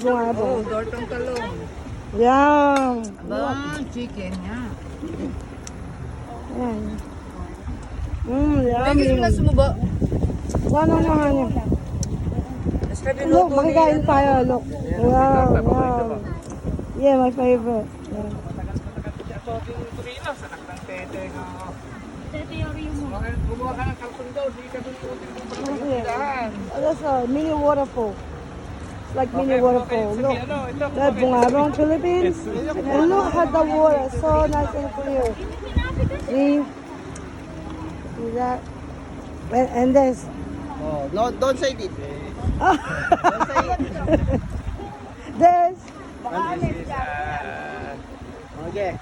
Oh, tortong talong. Yum. Aba, chicken nga. Yan. Pwede Yummy. mo na sumubo. Ano honey? Look, makikain tayo, look. Wow, wow. Yeah, my favorite. Yeah. Gumawa ka ng kalkun daw, di ka doon Yeah. That's a mini waterfall. It's like mini waterfall. Look, that Bungarong, Philippines. And look at the water, so nice and clear. See? See that? And this. Oh, no, don't say it. This. Okay.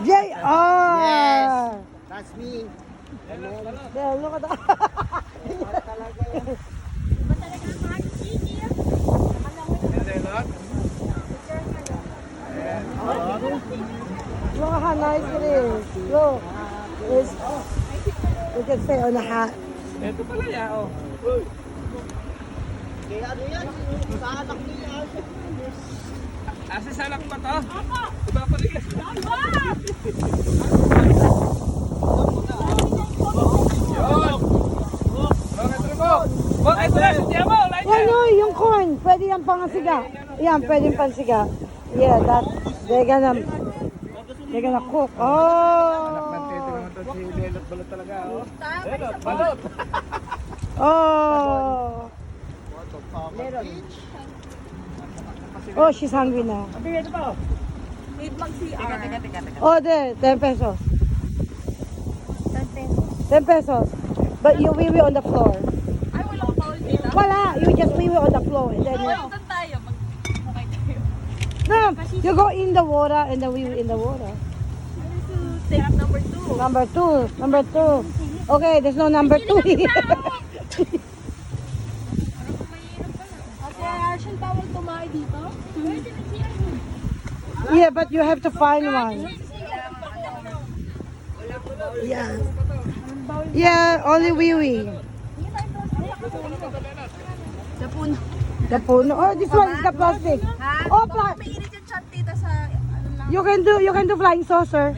JR. Yes. That's me. There, look at that. Look how nice it is. Look. It's, you can fit on a hat. Ito pala ya, oh. Kaya ano yan? Sa anak niya. Asa salak pa to? Iba pa rin. Yun! Bakit rin mo? Bakit rin? Siya mo! Yan o, yung corn. Pwede yan pangasiga. Yan, pwede yung pansiga. Yeah, that, they're gonna cook. Oh! Si Lelot balot talaga, oh. Lelot, balot! Oh! Oh, she's hungry now. Ito pa, oh. Need mag-CR. Teka. Oh, there, 10 pesos. 10 pesos. But you wee on the floor. Ay, walang bowl dito. Wala, you just wee on the floor. And then Ay, doon tayo. Mag-mukay tayo. no, you go in the water and then wee in the water. Take number 2. Number two. Okay, there's no number 2 here. Ate Arshel, bawal tumae dito? Pwede na siya. Yeah, but you have to find one. Yeah. Yeah, only wee. Sa puno. The puno. Oh, this one is the plastic. Ha? Oh, Baka mainit yung chat dito sa ano lang. you can do flying saucer.